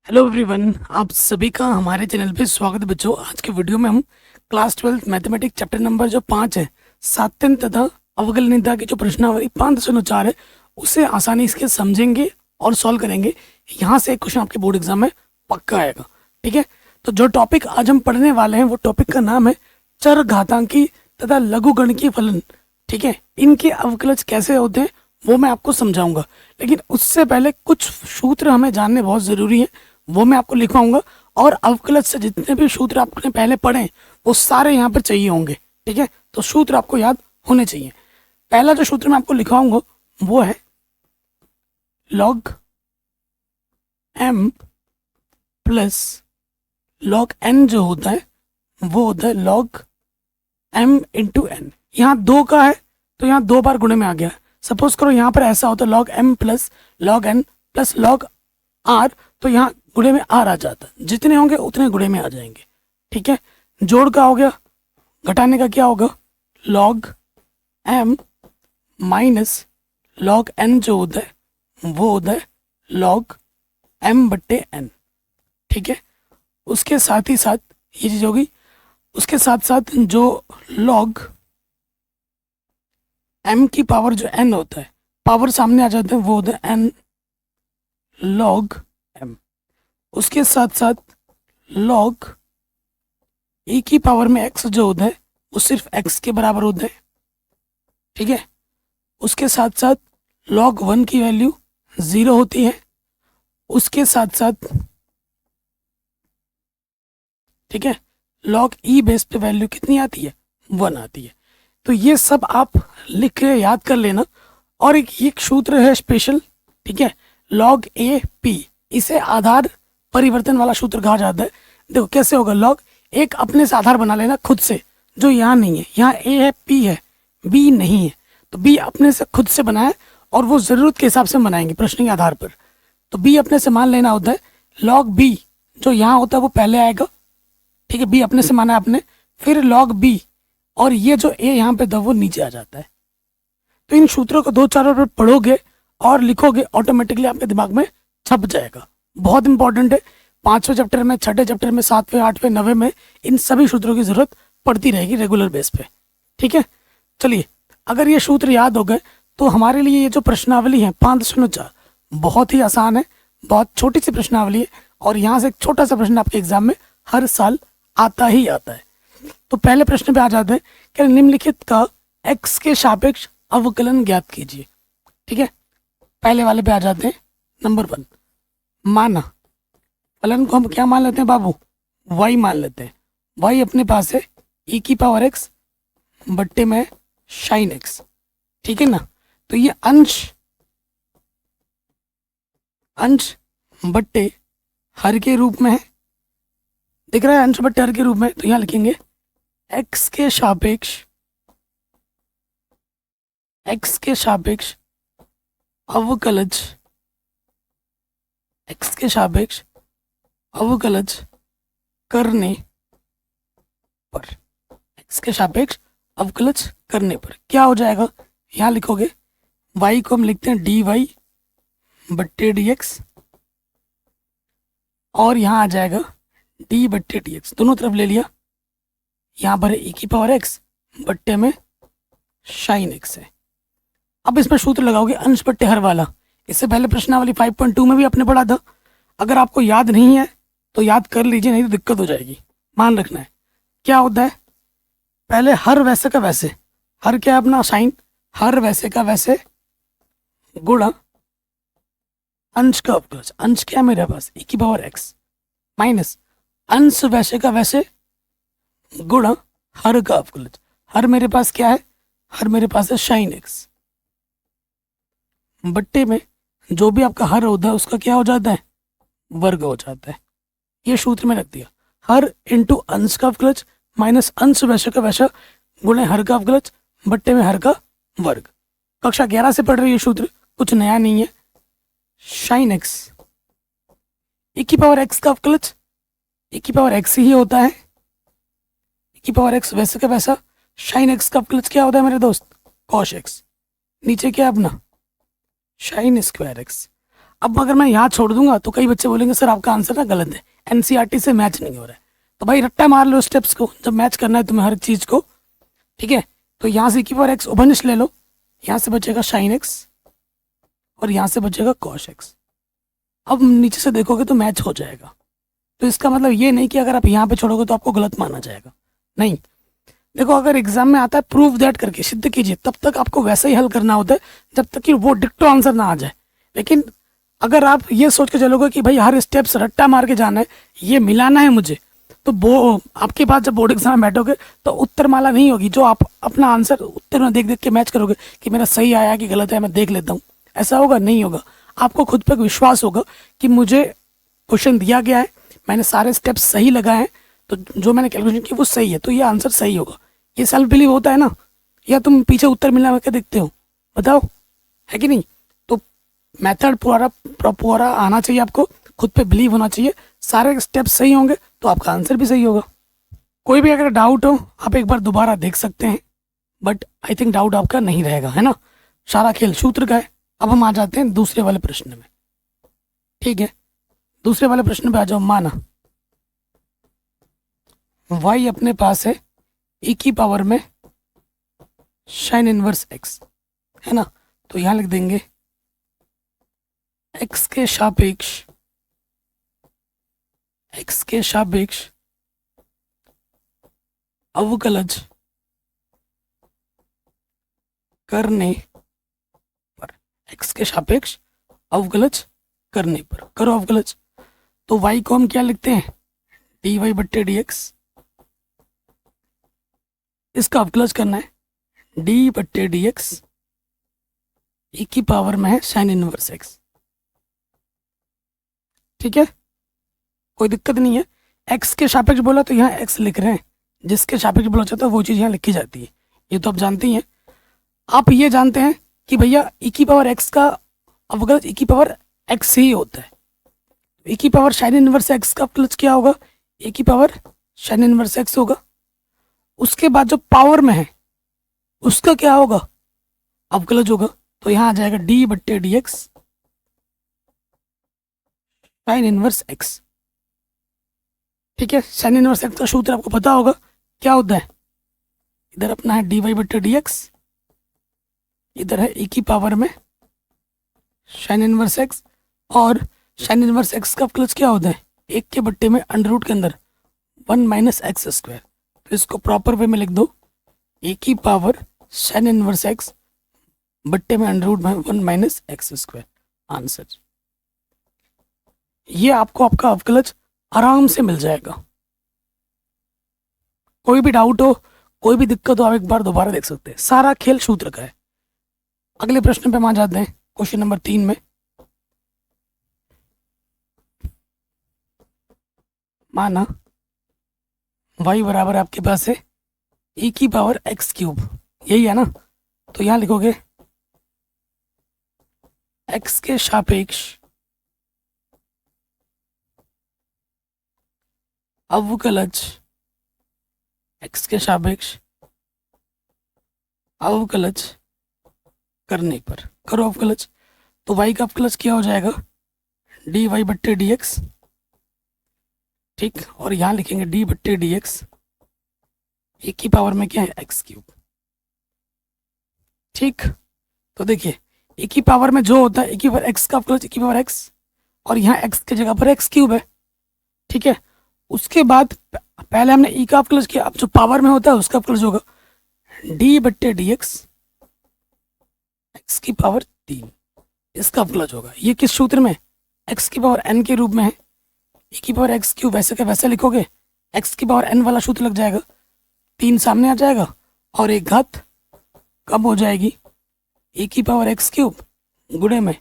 Hello everyone, आप सभी का हमारे चैनल पे स्वागत है बच्चों। आज के वीडियो में हम क्लास 12 मैथमेटिक्स चैप्टर नंबर जो 5 है, सातन तथा अवकलनियता की जो प्रश्नावली 5.4 है, उसे आसानी से समझेंगे और सॉल्व करेंगे। यहाँ से एक क्वेश्चन आपके बोर्ड एग्जाम में पक्का आएगा। ठीक है, तो जो टॉपिक आज हम पढ़ने वाले हैं वो टॉपिक का नाम है चर घातांकी तथा लघुगणकीय फलन। ठीक है, इनके अवकलज कैसे होते हैं वो मैं आपको समझाऊंगा, लेकिन उससे पहले कुछ सूत्र हमें जानने बहुत जरूरी है, वो मैं आपको लिखवाऊंगा। और अवकलज से जितने भी सूत्र आपने पहले पढ़े वो सारे यहाँ पर चाहिए होंगे। ठीक है, तो सूत्र आपको याद होने चाहिए। पहला जो सूत्र मैं आपको लिखवाऊंगा वो है log M plus log N. जो होता है वो होता है लॉग एम इंटू एन। यहाँ दो का है तो यहाँ दो बार गुणे में आ गया। सपोज करो यहाँ पर ऐसा होता है log M plus log N plus log R, तो यहाँ गुणे में आर आ जाता है। जितने होंगे उतने गुणे में आ जाएंगे। ठीक है, जोड़ का हो गया, घटाने का क्या होगा, log M minus log N जो होता है वो होता है लॉग एम बट्टे एन। ठीक है, उसके साथ ही साथ ये चीज होगी। उसके साथ साथ जो लॉग एम की पावर जो एन होता है, पावर सामने आ जाता है, वो होता है एन लॉग एम। उसके साथ साथ लॉग ए की पावर में एक्स जो होता है वो सिर्फ एक्स के बराबर होता है। ठीक है, उसके साथ साथ लॉग वन की वैल्यू 0 होती है। उसके साथ साथ ठीक है, लॉग ई बेस पे वैल्यू कितनी आती है, 1 आती है। तो ये सब आप लिख के याद कर लेना। और एक सूत्र है स्पेशल, ठीक है, लॉग ए पी, इसे आधार परिवर्तन वाला सूत्र कहा जाता है। देखो कैसे होगा, लॉग एक अपने से आधार बना लेना खुद से, जो यहाँ नहीं है। यहाँ ए है, पी है, बी नहीं है, तो बी अपने से खुद से बनाए और वो जरूरत के हिसाब से बनाएंगे प्रश्न के आधार पर। तो बी अपने से मान लेना होता है। लॉग बी जो यहाँ होता है वो पहले आएगा। ठीक है, बी अपने से माना आपने, फिर लॉग बी, और ये जो ए यहाँ पे था वो नीचे आ जाता है। तो इन सूत्रों को 2-4 बार पढ़ोगे और लिखोगे, ऑटोमेटिकली आपके दिमाग में छप जाएगा। बहुत इंपॉर्टेंट है। 5वें चैप्टर में, 6ठे चैप्टर में, 7वें, 8वें, 9वें में इन सभी सूत्रों की जरूरत पड़ती रहेगी रेगुलर बेस पे। ठीक है, चलिए, अगर ये सूत्र याद हो गए तो हमारे लिए ये जो प्रश्नावली है 5.4 बहुत ही आसान है, बहुत छोटी सी प्रश्नावली है। और यहाँ से एक छोटा सा प्रश्न आपके एग्जाम में हर साल आता ही आता है। तो पहले प्रश्न पे आ जाते हैं कि निम्नलिखित का x के सापेक्ष अवकलन ज्ञात कीजिए। ठीक है, पहले वाले पे आ जाते हैं। नंबर 1, माना फलन को हम क्या मान लेते हैं बाबू, y मान लेते हैं। y अपने पास है e की पावर x बट्टे में साइन x। ठीक है ना, तो ये अंश बट्टे हर के रूप में है, दिख रहा है, अंश बट्टे हर के रूप में। तो यहाँ लिखेंगे x के सापेक्ष अवकलज, x के सापेक्ष अवकलज करने पर, x के सापेक्ष अवकलज करने पर क्या हो जाएगा। यहाँ लिखोगे y को हम लिखते हैं dy बट्टे dx, और यहाँ आ जाएगा d बट्टे dx, दोनों तरफ ले लिया। यहाँ पर e की पावर x बट्टे में साइन x है। अब इसमें सूत्र लगाओगे अंश बट्टे हर वाला। इससे पहले प्रश्नावली 5.2 में भी आपने पढ़ा था। अगर आपको याद नहीं है तो याद कर लीजिए, नहीं तो दिक्कत हो जाएगी। मान रखना है क्या होता है, पहले हर वैसे का वैसे, हर क्या है अपना साइन, हर वैसे का वैसे गुणा अंश का अवकलज। अंश क्या है मेरे पास, e की पावर x, माइनस अंश वैसे का वैसे गुणा हर का अवकलज। हर मेरे पास क्या है, हर मेरे पास है साइन x, बट्टे में जो भी आपका हर होता है उसका क्या हो जाता है, वर्ग हो जाता है। ये सूत्र में रख दिया, हर इंटू अंश का अवकलज माइनस अंश वैसे का वैसा गुणे हर का अवकलज बट्टे में हर का वर्ग। कक्षा 11 से पढ़ रही है सूत्र, कुछ नया नहीं है। साइन x, e की पावर x का अवकलज e की पावर x ही होता है, e की पावर x वैसे का वैसा। साइन x का अवकलज क्या होता है मेरे दोस्त, कॉस x, नीचे क्या है अपना साइन स्क्वायर x। अब अगर मैं यहाँ छोड़ दूंगा तो कई बच्चे बोलेंगे सर आपका आंसर ना गलत है, एनसीईआरटी से मैच नहीं हो रहा है। तो भाई रट्टा मार लो स्टेप्स को, जब मैच करना है तुम्हें हर चीज़ को, ठीक है। तो यहाँ से की पावर एक्स ओबनिश ले लो, यहाँ से बचेगा साइन एक्स और यहाँ से बचेगा कॉस एक्स। अब नीचे से देखोगे तो मैच हो जाएगा। तो इसका मतलब ये नहीं कि अगर आप यहाँ पे छोड़ोगे तो आपको गलत माना जाएगा, नहीं। देखो अगर एग्जाम में आता है प्रूव दैट करके सिद्ध कीजिए, तब तक आपको वैसे ही हल करना होता है जब तक कि वो डिक्टो आंसर ना आ जाए। लेकिन अगर आप ये सोच के चलोगे कि भाई हर स्टेप्स रट्टा मार के जाना है, ये मिलाना है मुझे, तो वो आपके पास जब बोर्ड एग्जाम में बैठोगे तो उत्तर माला नहीं होगी जो आप अपना आंसर उत्तर में देख देख के मैच करोगे कि मेरा सही आया कि गलत है, मैं देख लेता हूँ। ऐसा होगा नहीं होगा। आपको खुद पर विश्वास होगा कि मुझे क्वेश्चन दिया गया है, मैंने सारे स्टेप्स सही लगाए हैं, तो जो मैंने कैलकुलेशन की वो सही है, तो ये आंसर सही होगा। ये सेल्फ बिलीव होता है ना, या तुम पीछे उत्तर मिला के देखते हो, बताओ, है कि नहीं। तो मेथड पूरा आना चाहिए आपको, खुद पे बिलीव होना चाहिए, सारे स्टेप्स सही होंगे तो आपका आंसर भी सही होगा। कोई भी अगर डाउट हो आप एक बार दोबारा देख सकते हैं, बट आई थिंक डाउट आपका नहीं रहेगा, है ना। सारा खेल सूत्र का है। अब हम आ जाते हैं दूसरे वाले प्रश्न में, ठीक है। दूसरे वाले प्रश्न पे आ जाओ। माना y अपने पास है e की पावर में साइन इनवर्स x, है ना। तो यहां लिख देंगे x के सापेक्ष अवकलज करने पर, x के सापेक्ष अवकलज करने पर, करो अवकलज। तो y को हम क्या लिखते हैं, dy बट्टे dx, इसका अवकलज करना है d बट्टे dx, e की पावर में है साइन इनवर्स x, ठीक है। कोई दिक्कत नहीं है। x के सापेक्ष बोला तो यहाँ x लिख रहे हैं, जिसके सापेक्ष बोला जाता है वो चीज़ यहाँ लिखी जाती है, ये तो आप जानते ही हैं। आप ये जानते हैं कि भैया e की पावर x का अवकलज e की पावर x ही होता है। e की पावर साइन इनवर्स x का अवकलज क्या होगा, e की पावर साइन इनवर्स x होगा। उसके बाद जो पावर में है उसका क्या होगा, अवकलज होगा। तो यहाँ आ जाएगा d बट्टे dx साइन इनवर्स x, ठीक है। साइन इनवर्स x का सूत्र आपको पता होगा क्या होता है, इधर अपना है dy बट्टे dx, इधर है e की पावर में साइन इनवर्स x, और साइन इनवर्स x का अवकलज क्या होता है, एक के बट्टे में अंडर रूट के अंदर 1 माइनस एक्स स्क्वायर। तो इसको प्रॉपर वे में लिख दो, ए की पावर साइन इनवर्स x बट्टे में अंडर रूट में 1 माइनस एक्स स्क्वायर, आंसर। ये आपको आपका अवकलज आराम से मिल जाएगा। कोई भी डाउट हो, कोई भी दिक्कत हो, आप एक बार दोबारा देख सकते हैं, सारा खेल सूत्र का है। अगले प्रश्न पे हम आ जाते हैं, क्वेश्चन नंबर 3 में। माना y बराबर आपके पास है e की पावर x क्यूब, यही है ना। तो यहां लिखोगे x के सापेक्ष अवकलज, x के सापेक्ष अवकलज करने पर, करो अवकलज। तो y का अवकलज क्या हो जाएगा, dy बट्टे dx, ठीक। और यहाँ लिखेंगे d बट्टे dx, एक की पावर में क्या है x क्यूब, ठीक। तो देखिए एक की पावर में जो होता है एक की पावर x का अवकलज, एक की पावर x, और यहाँ x की जगह पर x क्यूब है, ठीक है। उसके बाद पहले हमने e का अवकलज किया, अब जो पावर में होता है उसका अवकलज होगा d बट्टे dx x की पावर 3, इसका अवकलज होगा। ये किस सूत्र में, x की पावर n के रूप में है, e की पावर x क्यूब वैसे का वैसे लिखोगे, x की पावर n वाला सूत्र लग जाएगा, 3 सामने आ जाएगा और एक घात कम हो जाएगी, e की पावर x क्यूब गुणे में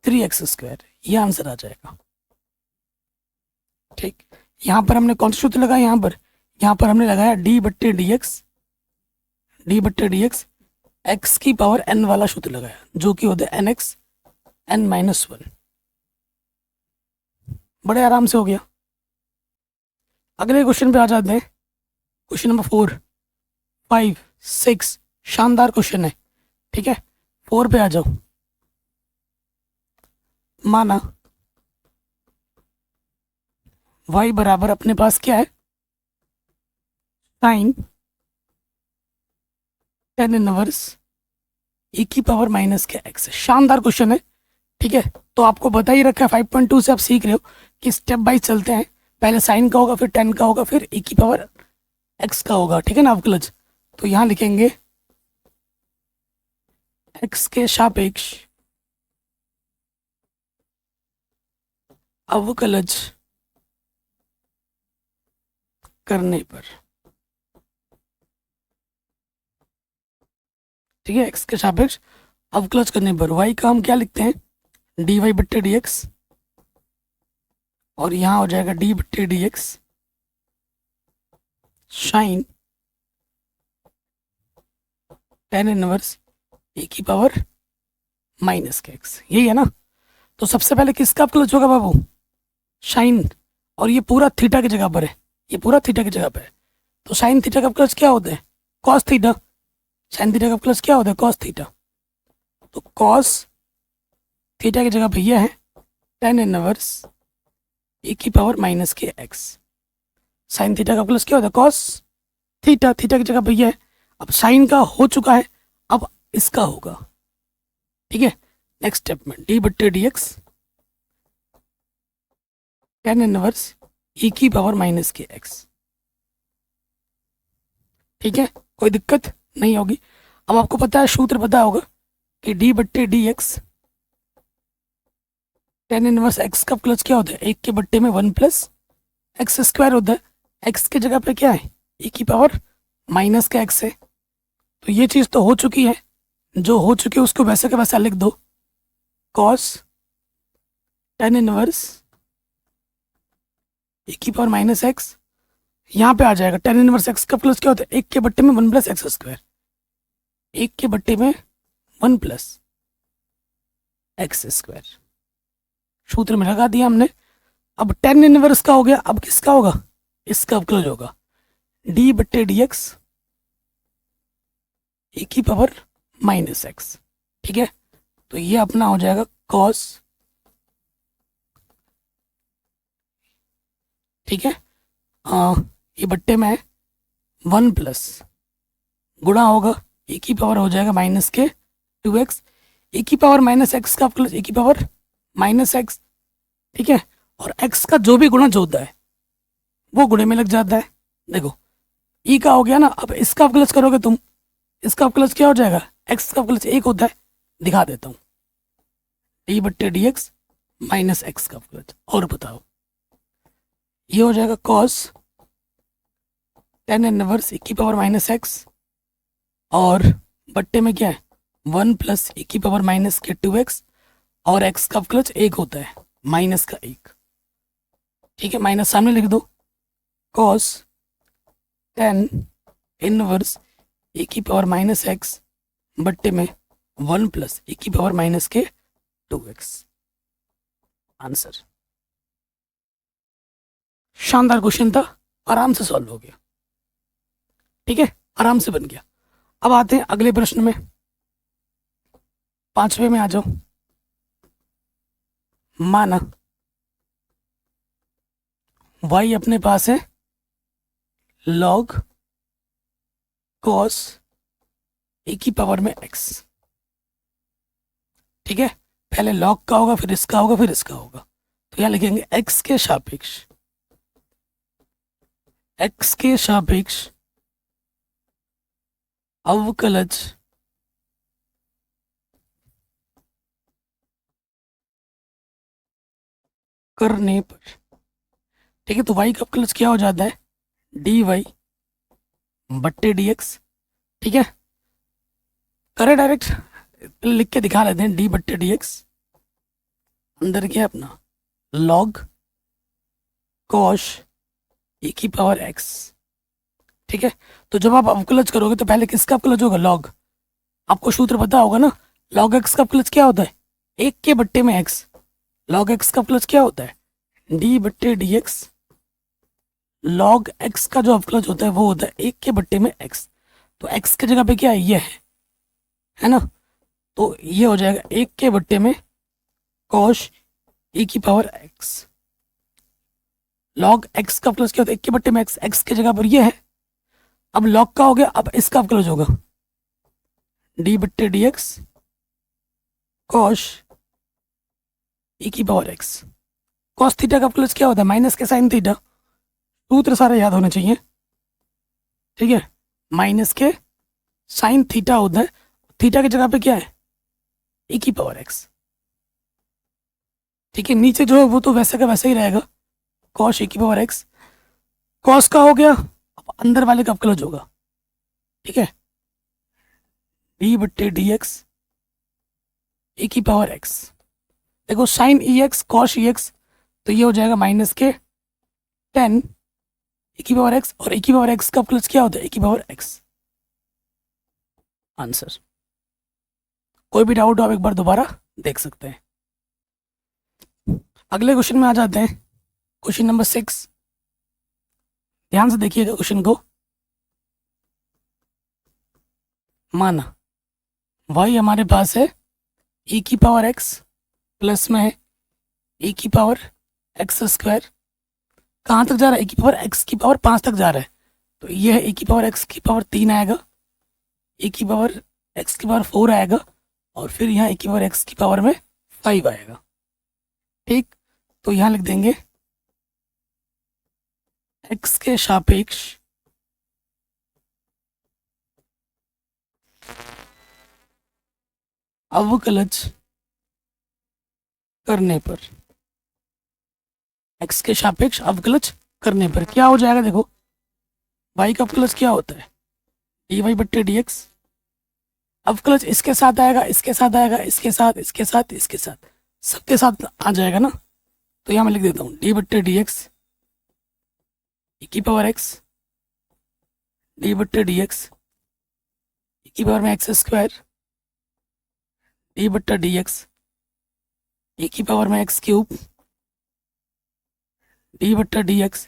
3x स्क्वायर, ये आंसर आ जाएगा, ठीक। यहाँ पर हमने कौन सा सूत्र लगाया, यहाँ पर हमने लगाया d बट्टे dx x की पावर n वाला सूत्र लगाया, जो कि होता है nx n-1। बड़े आराम से हो गया। अगले क्वेश्चन पे आ जाते हैं, क्वेश्चन नंबर 4, 5, 6, शानदार क्वेश्चन है, ठीक है। 4 पे आ जाओ। माना y बराबर अपने पास क्या है, साइन टेन इनवर्स e की पावर माइनस के x। शानदार क्वेश्चन है, ठीक है। तो आपको बता ही रखा है 5.2 से आप सीख रहे हो कि स्टेप बाय चलते हैं, पहले साइन का होगा, फिर टेन का होगा, फिर e की पावर x का होगा, ठीक है ना अवकलज। तो यहाँ लिखेंगे x के सापेक्ष अवकलज करने पर, ठीक है, x के सापेक्ष अवकलज करने पर y का हम क्या लिखते हैं, dy बट्टे dx, और यहाँ हो जाएगा d बट्टे dx sine ten inverse e की पावर माइनस के x, यही है ना। तो सबसे पहले किसका अवकलज होगा बाबू, साइन, और ये पूरा थीटा की जगह पर है, ये पूरा थीटा की जगह पर है। तो साइन थीटा का अवकलज क्या होता है, कॉस थीटा। साइन थीटा का अवकलज क्या होता है, कॉस थीटा। तो कॉस थीटा की जगह पे ये है टेन इनवर्स e की पावर माइनस के x। साइन थीटा का अवकलज क्या होता है, कॉस थीटा, थीटा की जगह पे ये है। अब साइन का हो चुका है, अब इसका होगा, ठीक है। नेक्स्ट स्टेप में d बट्टे dx टेन इनवर्स e की पावर माइनस के x, ठीक है, कोई दिक्कत नहीं होगी। अब आपको पता है, सूत्र पता होगा कि d बट्टे dx टेन इनवर्स x का प्लस क्या होता है, एक के बट्टे में वन प्लस एक्स स्क्वायर होता है। x के जगह पे क्या है, e की पावर माइनस का x है। तो ये चीज़ तो हो चुकी है, जो हो चुकी है उसको वैसे का वैसा लिख दो, कॉस टेन इनवर्स e की पावर माइनस एक्स। यहाँ पे आ जाएगा टेन इनवर्स x का प्लस क्या होता है, एक के बट्टे में वन प्लस एक्स स्क्वायर, एक के बट्टे में वन प्लस एक्स स्क्वायर, सूत्र में लगा दिया हमने। अब टेन इनवर्स का हो गया, अब किसका होगा, इसका अवकलज होगा d बट्टे dx e की पावर माइनस एक्स, ठीक है। तो ये अपना हो जाएगा कॉस, ठीक है, ये बट्टे में है वन प्लस गुणा होगा e की पावर हो जाएगा माइनस के 2x, e की पावर माइनस एक्स का अवकलज e की पावर माइनस एक्स, ठीक है। और x का जो भी गुणा जो होता है वो गुणे में लग जाता है। देखो e का हो गया ना, अब इसका अवकलज करोगे तुम, इसका अवकलज क्या हो जाएगा, x का अवकलज एक होता है, दिखा देता हूँ, d बट्टे dx माइनस एक्स का अवकलज। और बताओ, ये हो जाएगा कॉस टेन इनवर्स e की पावर माइनस एक्स, और बट्टे में क्या है वन प्लस e की पावर माइनस के 2x, और x का अवकलज एक होता है, माइनस का एक, ठीक है। माइनस सामने लिख दो, कॉस टेन इनवर्स e की पावर माइनस एक्स बट्टे में वन प्लस e की पावर माइनस के 2x। आंसर। शानदार क्वेश्चन था, आराम से सॉल्व हो गया, ठीक है, आराम से बन गया। अब आते हैं अगले प्रश्न में, पांचवे में आ जाओ। माना y अपने पास है log cos e की पावर में x, ठीक है। पहले log का होगा, फिर इसका होगा, फिर इसका होगा। तो यहां लिखेंगे x के सापेक्ष, x के सापेक्ष अवकलज करने पर, ठीक है। तो y का अवकलज क्या हो जाता है, dy बट्टे dx, ठीक है। करें डायरेक्ट, लिख के दिखा लेते हैं, d बट्टे dx अंदर क्या है अपना log cos e की पावर x, ठीक है। तो जब आप अवकलज करोगे तो पहले किसका अवकलज होगा, log। आपको सूत्र पता होगा ना, log x का अवकलज क्या होता है, एक के बट्टे में x। log x का अवकलज क्या होता है, d बट्टे dx। log x का जो अवकलज होता है वो होता है एक के बट्टे में x। तो x की जगह पे क्या है, ये है ना। तो ये हो जाएगा एक के बट्टे में cos e की पावर x। log x का प्लस क्या होता है, 1 के बट्टे में x, x की जगह पर ये है। अब log का हो गया, अब इसका प्लस होगा d बट्टे dx cos e की पावर x। cos थीटा का प्लस क्या होता है, माइनस के साइन थीटा। सूत्र सारे याद होने चाहिए, ठीक है। माइनस के साइन थीटा होता है, थीटा की जगह पे क्या है, e की पावर x, ठीक है। नीचे जो है वो तो वैसे का वैसे ही रहेगा, cos e की पावर x। cos का हो गया, अब अंदर वाले का क्लोज होगा, ठीक है, d बट्टे dx e की पावर x। देखो साइन ई एक्स कॉस ई एक्स, तो ये हो जाएगा माइनस के 10 e की पावर x, और e की पावर x का प्लस क्या होता है, e की पावर x। आंसर। कोई भी डाउट हो आप एक बार दोबारा देख सकते हैं। अगले क्वेश्चन में आ जाते हैं, क्वेश्चन नंबर 6। ध्यान से देखिएगा क्वेश्चन को। माना y हमारे पास है e की पावर x प्लस में है e की पावर x स्क्वायर। कहाँ तक जा रहा है, e की पावर x की पावर 5 तक जा रहा है, तो ये है e की पावर x की पावर 3 आएगा, e की पावर x की पावर 4 आएगा, और फिर यहाँ e की पावर x की पावर में 5 आएगा, ठीक। तो यहाँ लिख देंगे x के सापेक्ष अवकलज करने पर, x के सापेक्ष अवकलज करने पर क्या हो जाएगा। देखो y का अवकलज क्या होता है, dy बट्टे dx। अवकलज इसके साथ आएगा, इसके साथ आएगा, इसके साथ, इसके साथ, इसके साथ, सबके साथ आ जाएगा ना। तो यहाँ मैं लिख देता हूँ d बट्टे dx e की पावर x, d बट्टे dx e की पावर में x स्क्वायर, d बट्टा dx e की पावर में x क्यूब, d बट्टा dx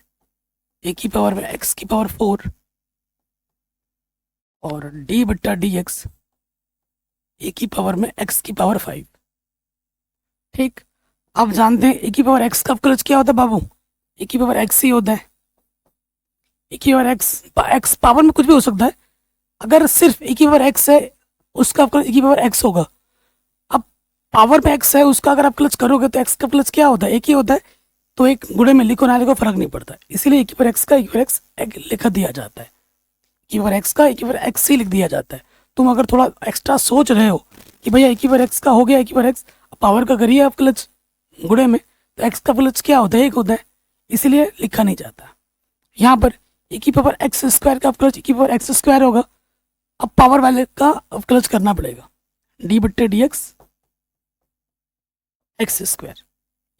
e की पावर में x की पावर 4, और d बट्टा dx e की पावर में x की पावर 5, ठीक। अब जानते हैं e की पावर x का अवकलज क्या होता है बाबू, e की पावर x ही होता है। e की पावर x पावर में कुछ भी हो सकता है, अगर सिर्फ e की पावर x है उसका अवकलज e की पावर x होगा। अब पावर में x है उसका अगर आप क्लच करोगे तो x का प्लस क्या होता है, एक ही होता है, तो एक गुणे में लिखो ना लिखो फर्क नहीं पड़ता, इसीलिए e की पावर x का e की पावर x लिखा दिया जाता है, e की पावर x का e की पावर x ही लिख दिया जाता है। तुम अगर थोड़ा एक्स्ट्रा सोच रहे हो कि भैया e की पावर x का हो गया, e की पावर x पावर का करिए आप क्लच गुणे में, तो x का प्लस क्या होता है, एक होता है, इसीलिए लिखा नहीं जाता। यहाँ पर e की पावर x स्क्वायर का अवकलज e की पावर x स्क्वायर होगा। अब पावर वाले का अवकलज करना पड़ेगा, d बट्टे dx x स्क्वायर,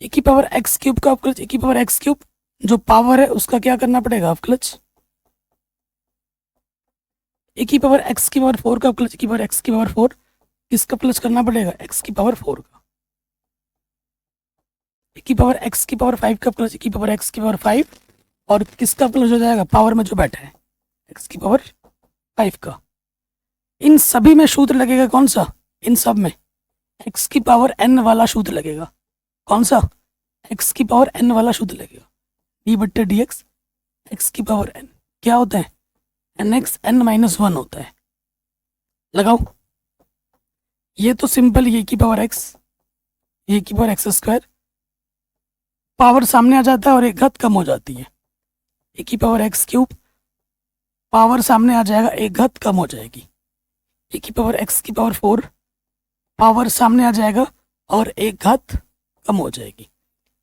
e की पावर x क्यूब का अवकलज e की पावर x क्यूब, जो पावर है उसका क्या करना पड़ेगा, अवकलज। e की पावर x की पावर 4 का अवकलज e की पावर x की पावर 4, किसका प्लस करना पड़ेगा, x की पावर 4 का। e की पावर x की पावर 5 का प्लस e की पावर x की पावर 5, और किसका प्लस हो जाएगा, पावर में जो बैठा है x की पावर 5 का। इन सभी में सूत्र लगेगा कौन सा, इन सब में x की पावर n वाला सूत्र लगेगा। कौन सा, x की पावर n वाला सूत्र लगेगा, d बट्टे dx x की पावर n क्या होता है, nx n माइनस 1 होता है। लगाओ, ये तो सिंपल ये की पावर x, ये की पावर x स्क्वायर, पावर सामने आ जाता है और एक घात कम हो जाती है, ए की पावर x क्यूब, पावर सामने आ जाएगा एक घात कम हो जाएगी, ए की पावर x की पावर 4, पावर सामने आ जाएगा और एक घात कम हो जाएगी,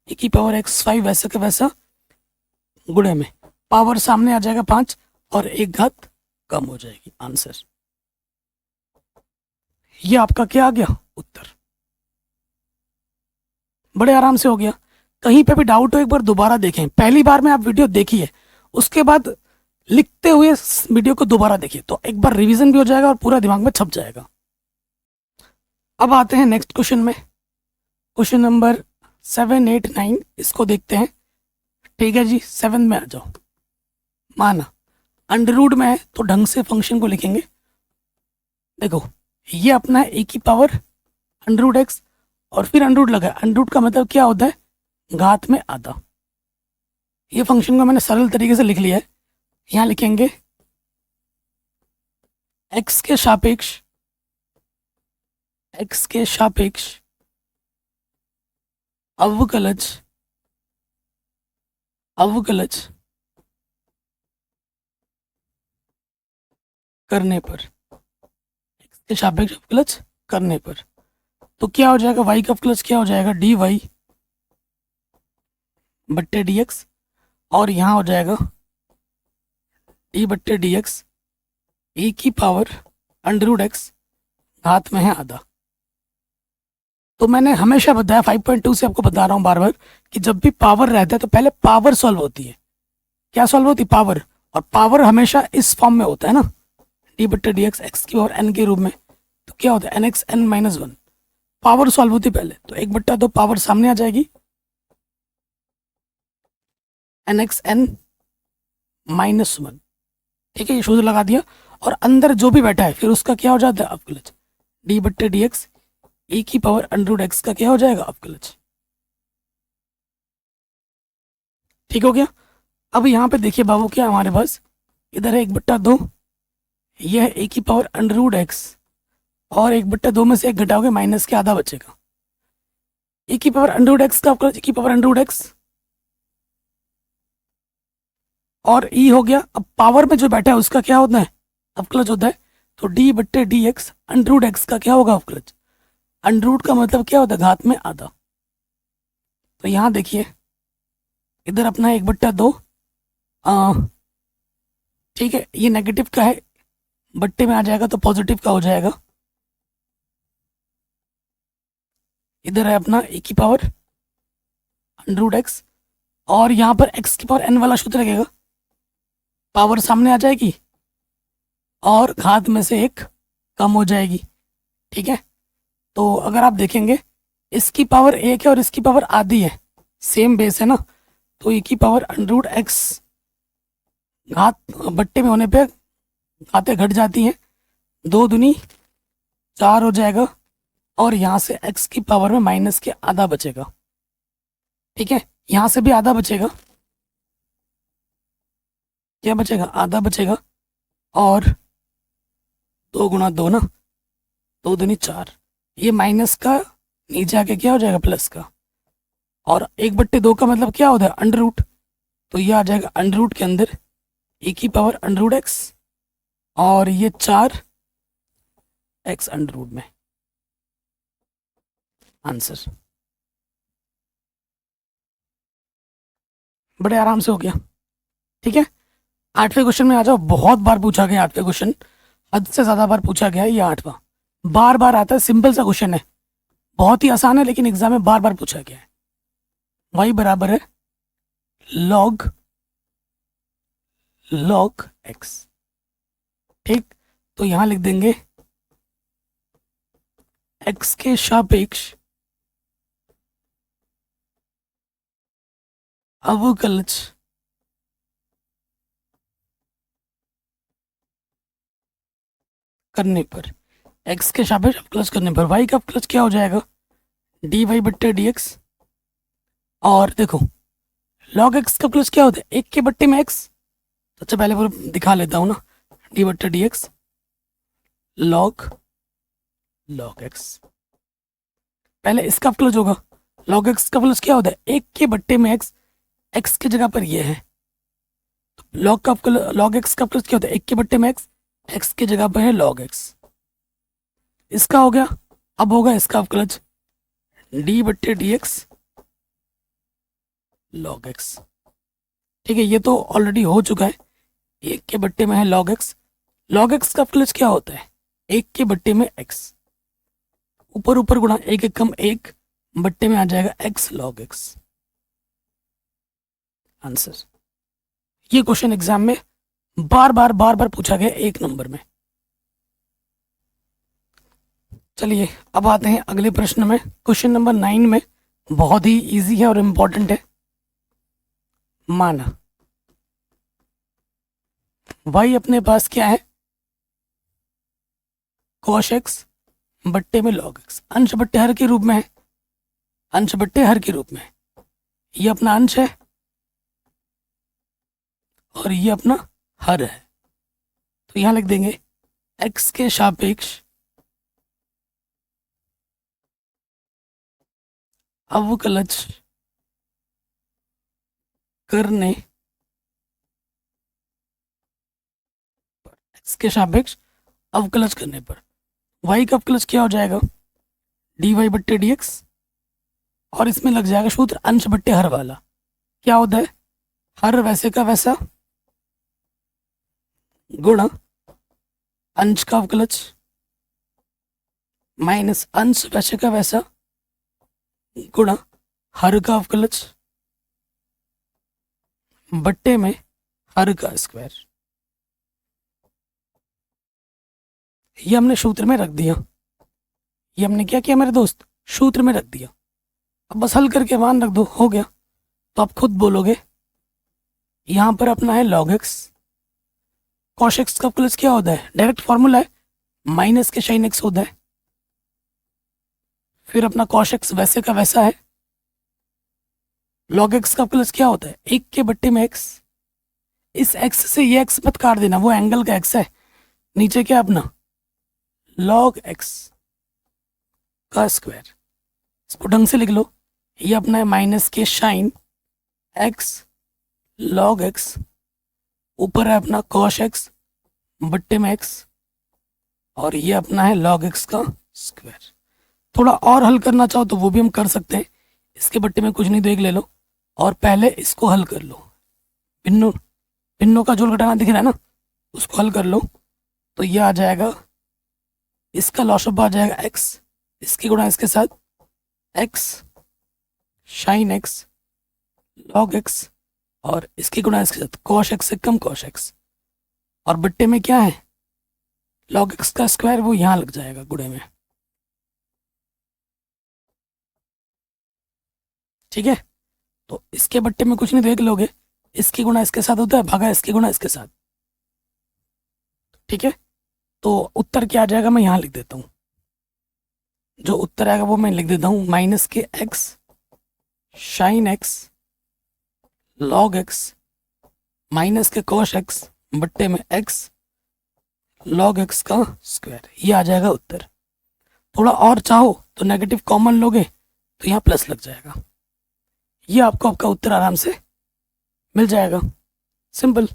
ए की पावर x 5 वैसा का वैसा गुणे में, पावर सामने आ जाएगा 5 और एक घात कम हो जाएगी। आंसर ये आपका क्या आ गया, उत्तर। बड़े आराम से हो गया। कहीं पे भी डाउट हो एक बार दोबारा देखें, पहली बार में आप वीडियो देखिए, उसके बाद लिखते हुए वीडियो को दोबारा देखिए, तो एक बार रिवीजन भी हो जाएगा और पूरा दिमाग में छप जाएगा। अब आते हैं नेक्स्ट क्वेश्चन में, क्वेश्चन नंबर 7, 8, 9 इसको देखते हैं। ठीक है जी, 7 में आ जाओ। माना अंडर रूट में है तो ढंग से फंक्शन को लिखेंगे। देखो ये अपना है ए की पावर अंडर रूट एक्स और फिर अंडर रूट लगा। अंडर रूट का मतलब क्या होता है, घात में आधा। ये फंक्शन को मैंने सरल तरीके से लिख लिया है। यहाँ लिखेंगे x के सापेक्ष अवकलज करने पर, x के सापेक्ष अवकलज करने पर, तो क्या हो जाएगा, y का अवकलज क्या हो जाएगा, dy बट्टे dx, और यहाँ हो जाएगा d बट्टे dx e की पावर अंडर रूट x घात में है आधा। तो मैंने हमेशा बताया 5.2 से आपको बता रहा हूँ बार बार कि जब भी पावर रहता है तो पहले पावर सॉल्व होती है। क्या सॉल्व होती है, पावर। और पावर हमेशा इस फॉर्म में होता है ना, डी बट्टे डी एक्स एक्स की पावर एन के रूप में। तो क्या होता है, N X N minus one, power solve होती है पहले। तो 1/2 पावर सामने आ जाएगी, N X N minus one. ठीक है, ये सूत्र लगा दिया। और अंदर जो भी बैठा है फिर उसका क्या हो जाता है, अवकलज। डी बट्टे डी एक्स ए की पावर अंडर रूट एक्स का क्या हो जाएगा, अवकलज। ठीक हो गया। अब यहाँ पे देखिए बाबू, क्या हमारे पास इधर है 1/2, यह है ए की पावर अंडर रूट एक्स, और 1/2 में से एक घटाओगे माइनस के आधा बचेगा। ए की पावर अंडर रूट एक्स का अवकलज, ए की पावर अंडर रूट एक्स, और ई हो गया। अब पावर में जो बैठा है उसका क्या होता है, अवकलज होता है। तो डी बट्टे D X under root X का क्या होगा, अवकलज। अंडर रूट का मतलब क्या होता है, घात में आधा। तो यहाँ देखिए इधर अपना 1/2, ठीक है, ये नेगेटिव का है, बट्टे में आ जाएगा तो पॉजिटिव का हो जाएगा। इधर है अपना ए की पावर अंडर रूट एक्स, और यहाँ पर एक्स की पावर एन वाला सूत्र लगेगा, पावर सामने आ जाएगी और घात में से एक कम हो जाएगी। ठीक है, तो अगर आप देखेंगे इसकी पावर एक है और इसकी पावर आधी है, सेम बेस है ना, तो ए की पावर अंडर रूट एक्स घात बट्टे में होने पे घातें घट जाती हैं, 2 दूनी 4 हो जाएगा, और यहाँ से x की पावर में माइनस के आधा बचेगा। ठीक है, यहाँ से भी आधा बचेगा, क्या बचेगा, आधा बचेगा, और 2 गुणा 2 ना, 2 दूनी 4, ये माइनस का नीचे आके क्या हो जाएगा, प्लस का। और 1/2 का मतलब क्या होता है, अंडर रूट, तो ये आ जाएगा अंडर रूट के अंदर ए की पावर अंडर रूट एक्स, और ये 4 एक्स अंडर रूट में। आंसर बड़े आराम से हो गया। ठीक है, 8वें क्वेश्चन में आ जाओ। बहुत बार पूछा गया 8वें क्वेश्चन, हद से ज्यादा बार पूछा गया है ये 8वां, बार बार आता है। सिंपल सा क्वेश्चन है, बहुत ही आसान है, लेकिन एग्जाम में बार बार पूछा गया है। y बराबर है log x। ठीक, तो यहां लिख देंगे x के सापेक्ष अवकलज करने पर, x के सापेक्ष अवकलज करने पर y का अवकलज क्या हो जाएगा, dy बट्टे dx। और देखो log x का अवकलज क्या होता है, 1 के बट्टे में x। सबसे पहले पूरा दिखा लेता हूँ ना, डी बट्टे dx log x, पहले इसका अवकलज होगा। log x का अवकलज क्या होता है, 1 के बट्टे में x, x की जगह पर ये है। तो log x का अवकलज क्या होता है, 1 के बट्टे में x, x की जगह पर है log x। इसका हो गया, अब होगा इसका अवकलज d बट्टे dx log x। ठीक है, ये तो ऑलरेडी हो चुका है, 1 के बट्टे में है log x। log x का अवकलज क्या होता है, 1 के बट्टे में x, ऊपर ऊपर गुणा 1 1 कम 1, बट्टे में आ जाएगा x log x। आंसर, ये क्वेश्चन एग्जाम में बार बार पूछा गया 1 नंबर में। चलिए अब आते हैं अगले प्रश्न में, क्वेश्चन नंबर 9 में। बहुत ही इजी है और इम्पोर्टेंट है। माना y अपने पास क्या है, cos x बट्टे में log x, अंश बट्टे हर के रूप में है। अंश बट्टे हर के रूप में। ये अपना अंश है और ये अपना हर है। तो यहाँ लिख देंगे x के सापेक्ष अवकलज करने पर, x के सापेक्ष अवकलज करने पर y का अवकलज क्या हो जाएगा, dy बट्टे dx, और इसमें लग जाएगा सूत्र अंश बट्टे हर वाला। क्या होता है, हर वैसे का वैसा गुणा अंश का अवकलज माइनस अंश वैसे का वैसा गुणा हर का अवकलज बट्टे में हर का स्क्वायर। ये हमने सूत्र में रख दिया। ये हमने क्या किया मेरे दोस्त, सूत्र में रख दिया। अब बस हल करके मान रख दो, हो गया। तो आप खुद बोलोगे यहां पर अपना है log x, cos x का अवकलज क्या होता है, डायरेक्ट फॉर्मूला है, माइनस के sin x होता है। फिर अपना cos x वैसे का वैसा है, log x का अवकलज क्या होता है, 1 के बट्टे में x। इस x से ये x मत काट देना, वो एंगल का x है। नीचे क्या अपना log x का स्क्वायर, इसको ढंग से लिख लो। ये अपना है माइनस के sin x log x, ऊपर है अपना cos x बट्टे में x, और ये अपना है log x का स्क्वायर। थोड़ा और हल करना चाहो तो वो भी हम कर सकते हैं। इसके बट्टे में कुछ नहीं तो 1 ले लो और पहले इसको हल कर लो। भिन्नों का जोड़ घटाना दिख रहा है ना, उसको हल कर लो। तो ये आ जाएगा, इसका लॉसअप आ जाएगा x, इसकी गुणा इसके साथ x sin x log x, और इसकी गुणा इसके साथ cos x से कम cos x, और बट्टे में क्या है log x का स्क्वायर, वो यहाँ लग जाएगा गुणे में। ठीक है, तो इसके बट्टे में कुछ नहीं, देख लोगे इसकी गुणा इसके साथ होता है, भागा इसकी गुणा इसके साथ। ठीक है, तो उत्तर क्या आ जाएगा मैं यहाँ लिख देता हूँ। जो उत्तर आएगा वो मैं लिख देता हूँ, माइनस के x sin x log x minus के cos x बट्टे में x log x का स्क्वायर। ये आ जाएगा उत्तर। थोड़ा और चाहो तो नेगेटिव कॉमन लोगे तो यहाँ प्लस लग जाएगा। ये आपको आपका उत्तर आराम से मिल जाएगा, सिंपल।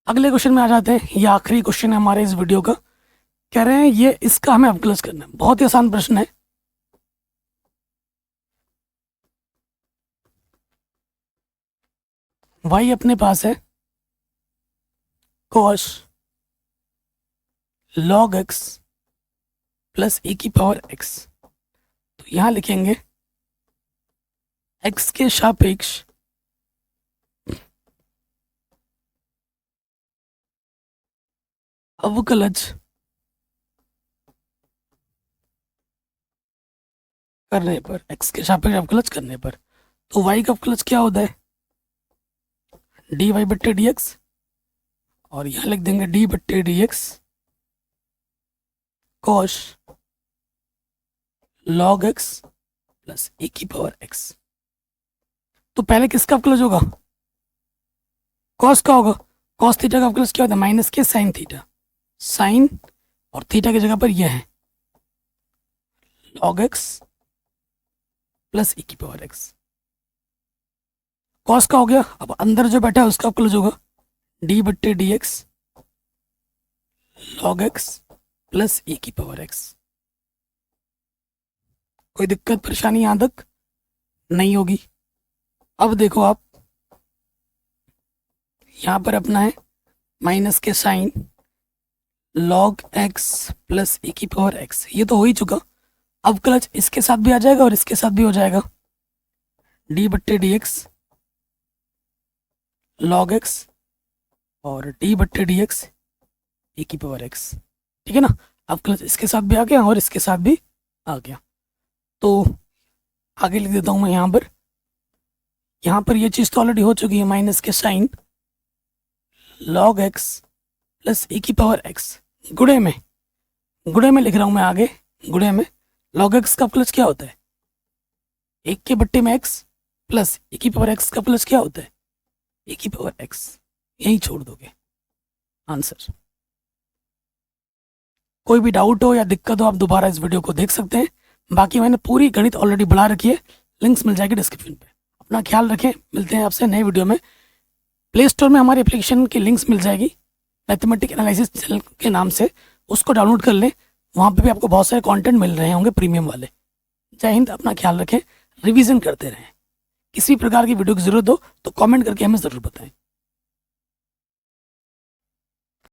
अगले क्वेश्चन में आ जाते हैं। ये आखिरी क्वेश्चन है हमारे इस वीडियो का। कह रहे हैं ये इसका हमें अवकलज करना है। बहुत ही आसान प्रश्न है। y अपने पास है cos log x plus e की पावर x। तो यहां लिखेंगे x के सापेक्ष अवकलज करने पर, x के सापेक्ष अवकलज करने पर, तो y का अवकलज क्या होता है, dy बट्टे dx, और यहां लिख देंगे d बट्टे dx cos log x plus e की पावर x। तो पहले किसका अवकलज होगा, cos का होगा। cos थीटा का अवकलज क्या होता है, माइनस के sin थीटा, sin और थीटा की जगह पर यह है log x प्लस e की पावर x। cos का हो गया। अब अंदर जो बैठा है उसका अवकलज होगा d बट्टे dx log x plus e की पावर x। कोई दिक्कत परेशानी यहां तक नहीं होगी। अब देखो आप, यहां पर अपना है माइनस के sine log x plus e की पावर x। ये तो हो ही चुका। अवकलज इसके साथ भी आ जाएगा और इसके साथ भी हो जाएगा, d बट्टे dx log x और d बट्टे dx e की पावर x। ठीक है ना, अवकलज इसके साथ भी आ गया और इसके साथ भी आ गया। तो आगे लिख देता हूं मैं यहाँ पर ये चीज़ तो ऑलरेडी हो चुकी है, माइनस के sine log x plus e की पावर x गुणे में लिख रहा हूँ मैं आगे, गुणे में लॉग एक्स का प्लस क्या होता है? 1 के बट्टे में x प्लस e की पावर x का प्लस क्या होता है? e की पावर x। यहीं छोड़ दोगे आंसर। कोई भी डाउट हो या दिक्कत हो आप दोबारा इस वीडियो को देख सकते हैं। बाकी मैंने पूरी गणित ऑलरेडी बढ़ा रखी है, लिंक्स मिल जाएगी डिस्क्रिप्शन पे। अपना ख्याल रखें, मिलते हैं आपसे नए वीडियो में। प्ले स्टोर में हमारी एप्लीकेशन की लिंक्स मिल जाएगी मैथमेटिक एनालिसिस चैनल के नाम से, उसको डाउनलोड कर लें। वहाँ पे भी आपको बहुत सारे कंटेंट मिल रहे होंगे प्रीमियम वाले। जय हिंद, अपना ख्याल रखें, रिवीजन करते रहें। किसी प्रकार की वीडियो की ज़रूरत हो तो कमेंट करके हमें ज़रूर बताएं।